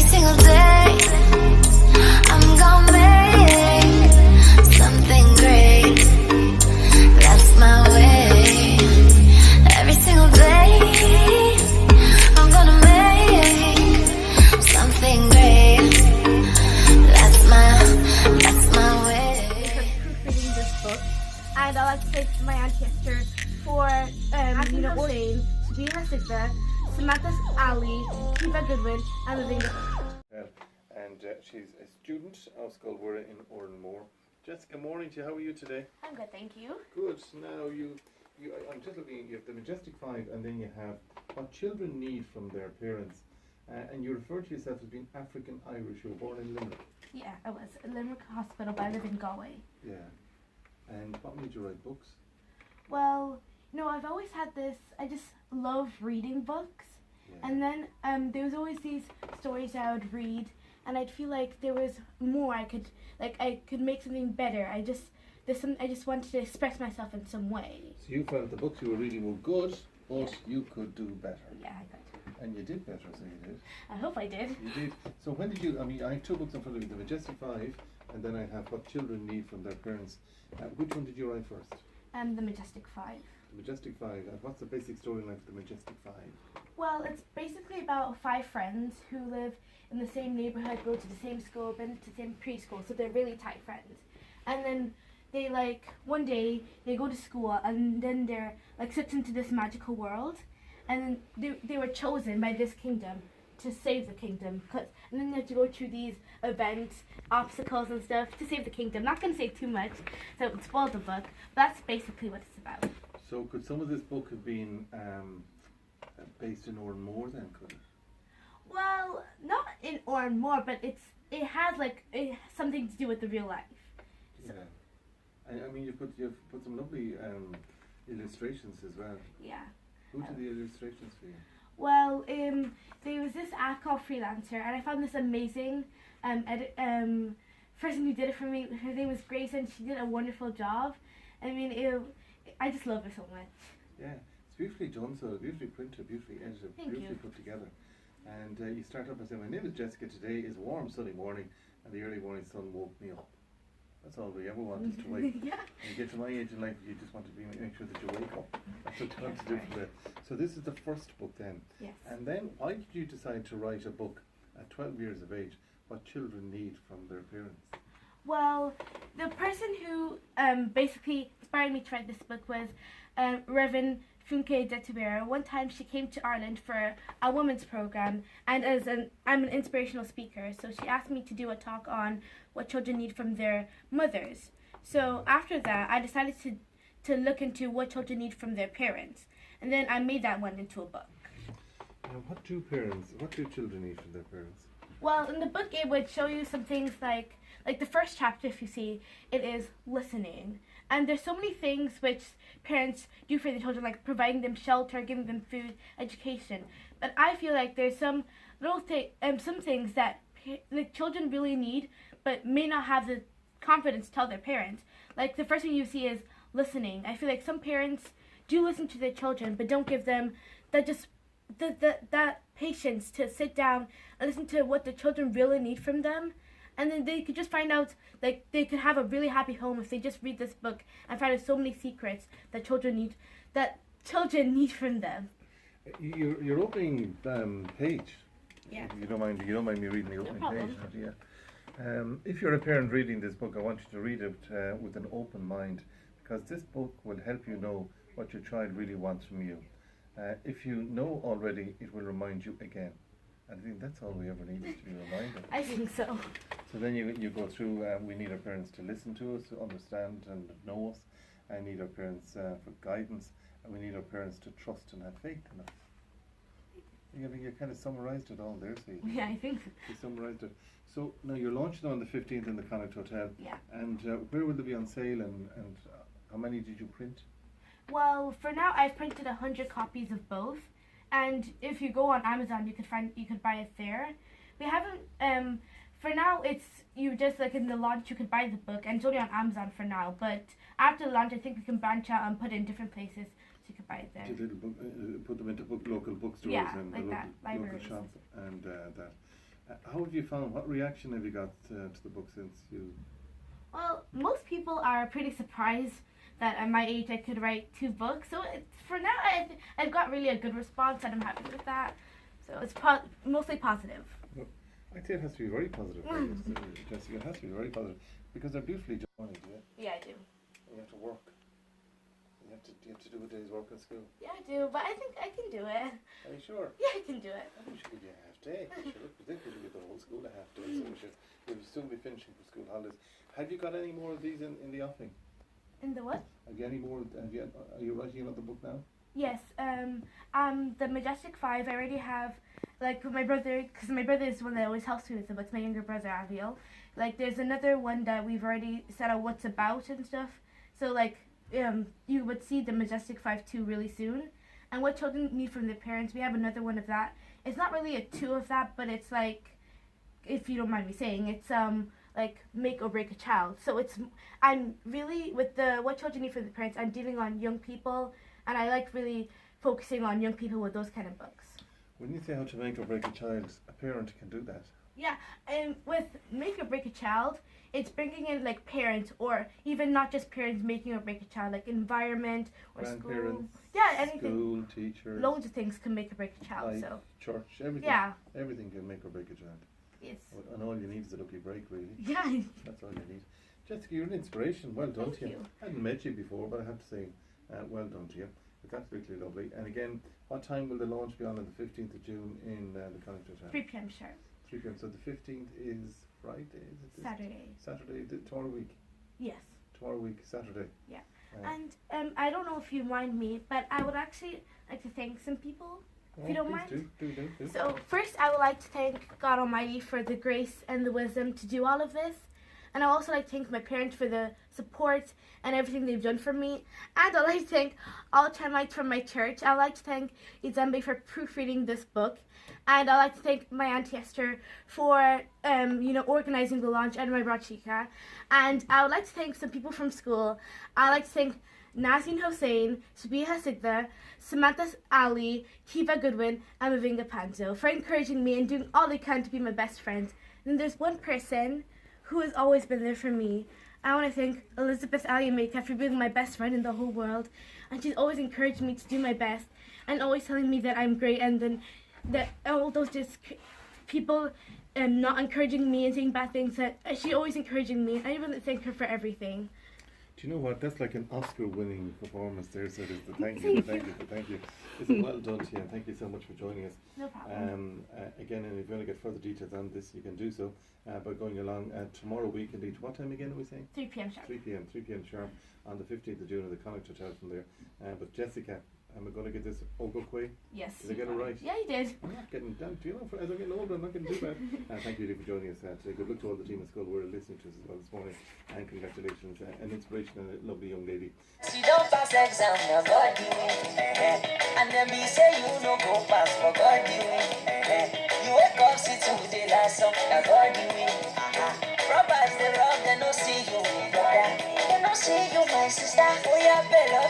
single day I'm gonna make something great. That's my way. Every single day I'm gonna make something great. That's my way. Proofreading this book, and I'd like to thank my Aunt Esther for Elaine, Sabina Sigda, Samantha Ali, Kiva Goodwin, and Lavinda. And she's a student of Galway in Oranmore. Jessica, morning to you. How are you today? I'm good, thank you. Good. Now I'm just looking. You have the Majestic Five, and then you have what children need from their parents. And you refer to yourself as being African Irish. You were born in Limerick. Yeah, I was in Limerick Hospital, but I live in Galway. Yeah. And what made you write books? Well, I've always had this. I just love reading books, Yeah. and then there was always these stories I would read, and I'd feel like there was more I could make something better. I just wanted to express myself in some way. So you felt the books you were reading were good, but you could do better. Yeah, I could. And you did better, so you did. I hope I did. You did. So when did you, I have two books in front of me, The Majestic Five, and then I have What Children Need from Their Parents. Which one did you write first? The Majestic Five. The Majestic Five. And what's the basic storyline for The Majestic Five? Well, it's basically about 5 friends who live in the same neighborhood, go to the same school, been to the same preschool, so they're really tight friends. And then they one day they go to school, and then they're slipped into this magical world, and then they were chosen by this kingdom to save the kingdom, and then they have to go through these events, obstacles and stuff to save the kingdom. Not going to say too much, so it would spoil the book, but that's basically what it's about. So could some of this book have been based in Oranmore then, could it? Well, not in Oranmore, but it has something to do with the real life. So. Yeah. You've put some lovely illustrations as well. Yeah. Who did the illustrations for you? Well, there was this app called Freelancer, and I found this amazing person who did it for me. Her name was Grace, and she did a wonderful job. I just love her so much. Yeah, it's beautifully done, so beautifully printed, beautifully edited, beautifully put together. And you start up by saying, my name is Jessica. Today is a warm sunny morning, and the early morning sun woke me up. That's all we ever want is to wake. Yeah. When you get to my age in life, you just want to make sure that you wake up. That's what you want to do for that. So this is the first book then. Yes. And then why did you decide to write a book at 12 years of age, what children need from their parents? Well, the person who basically inspired me to write this book was Reverend Funke Detubera. One time she came to Ireland for a women's program, and I'm an inspirational speaker, so she asked me to do a talk on what children need from their mothers. So after that, I decided to look into what children need from their parents, and then I made that one into a book. Now, what do children need from their parents? Well, in the book it would show you some things like the first chapter, if you see, it is listening. And there's so many things which parents do for their children, like providing them shelter, giving them food, education. But I feel like there's some things that children really need, but may not have the confidence to tell their parents. Like the first thing you see is listening. I feel like some parents do listen to their children, but don't give them that patience to sit down and listen to what the children really need from them. And then they could just find out, they could have a really happy home if they just read this book and find out so many secrets that children need from them. Your opening page. Yeah. You don't mind me reading the opening page, yeah. If you're a parent reading this book, I want you to read it with an open mind, because this book will help you know what your child really wants from you. If you know already, it will remind you again. I think that's all we ever need, is to be reminded. I think so. So then you go through, we need our parents to listen to us, to understand and know us. I need our parents for guidance, and we need our parents to trust and have faith in us. You kind of summarised it all there, see? Yeah, I think so. You summarised it. So now you're launching on the 15th in the Connaught Hotel. Yeah. And where will they be on sale, and how many did you print? Well, for now I've printed 100 copies of both. And if you go on Amazon, you could buy it there. We haven't. For now, you just in the launch you could buy the book, and it's only on Amazon for now. But after the launch, I think we can branch out and put it in different places, so you could buy it there. Put them into local bookstores and local shops and that. How have you found? What reaction have you got to the book since you? Well, most people are pretty surprised that at my age I could write 2 books. So for now, I've got really a good response, and I'm happy with that. So it's mostly positive. Well, I'd say it has to be very positive for you, Jessica. It has to be very positive because they're beautifully done. Yeah, I do. You have to work. You have to do a day's work at school. Yeah, I do, but I think I can do it. Are you sure? Yeah, I can do it. We should give you a half day. We should particularly give the whole school a half day, so we'll soon be finishing for school holidays. Have you got any more of these in the offing? In the what? Have you any more? Are you writing another book now? Yes. The Majestic 5. I already have, like, with my brother, because my brother is the one that always helps me with it, but it's my younger brother, Abiel. Like, there's another one that we've already set out what's about and stuff. So, like, you would see the Majestic 5 2 really soon. And what children need from their parents, we have another one of that. It's not really a 2 of that, but it's like, if you don't mind me saying, it's like make or break a child. So I'm really, with the what children need from their parents, I'm dealing on young people, and I like really focusing on young people with those kind of books. When you say how to make or break a child, a parent can do that. Yeah, and with make or break a child, it's bringing in like parents, or even not just parents making or break a child, like environment or school. Yeah, anything. School, teachers. Loads of things can make or break a child. Life, so church, everything. Yeah. Everything can make or break a child. Yes. And all you need is a lucky break, really. Yeah. That's all you need. Jessica, you're an inspiration. Well done Thank to you. you. I hadn't met you before, but I have to say, well done to you. It's absolutely lovely. And again, what time will the launch be on the 15th of June in the Connacht Hotel? 3 p.m. sharp. 3 p.m. So the 15th is Friday, is it? Saturday. Saturday, tomorrow week. Yes. Tomorrow week, Saturday. Yeah. And I don't know if you mind me, but I would actually like to thank some people, if you don't mind. Do. So first, I would like to thank God Almighty for the grace and the wisdom to do all of this. And I also like to thank my parents for the support and everything they've done for me. And I'd like to thank all Chamites from my church. I'd like to thank Izembe for proofreading this book. And I'd like to thank my Auntie Esther for, organizing the launch, and my Rachika. And I would like to thank some people from school. I'd like to thank Nazin Hossein, Shabiha Sigda, Samantha Ali, Kiva Goodwin, and Mavinga Panzo for encouraging me and doing all they can to be my best friend. And there's one person who has always been there for me. I want to thank Elizabeth Aliameka for being my best friend in the whole world. And she's always encouraging me to do my best and always telling me that I'm great, and then that all those just people not encouraging me and saying bad things, that she's always encouraging me. And I really thank her for everything. Do you know what? That's like an Oscar-winning performance there. So there's the thank you. It's well done to you, and thank you so much for joining us. No problem. Again, and if you want to get further details on this, you can do so by going along tomorrow week. Indeed, what time again are we saying? 3 p.m. sharp. 3 p.m. sharp on the 15th of June at the Connacht Hotel from there. But Jessica, am I going to get this Ogokwe? Yes. Did I get it right? Yeah, you did. I'm not getting down. Do you know, as I'm getting older, I'm not getting too bad. Thank you for joining us today. Good luck to all the team at school who are listening to us as well this morning. And congratulations, an inspiration and a lovely young lady. She don't pass exam, now God do it. And then be say you no go pass, for God do it. You wake up, see today last song, now God do it. Robbers they rob, they no see you, brother. They no see you, my sister. Oh yeah, better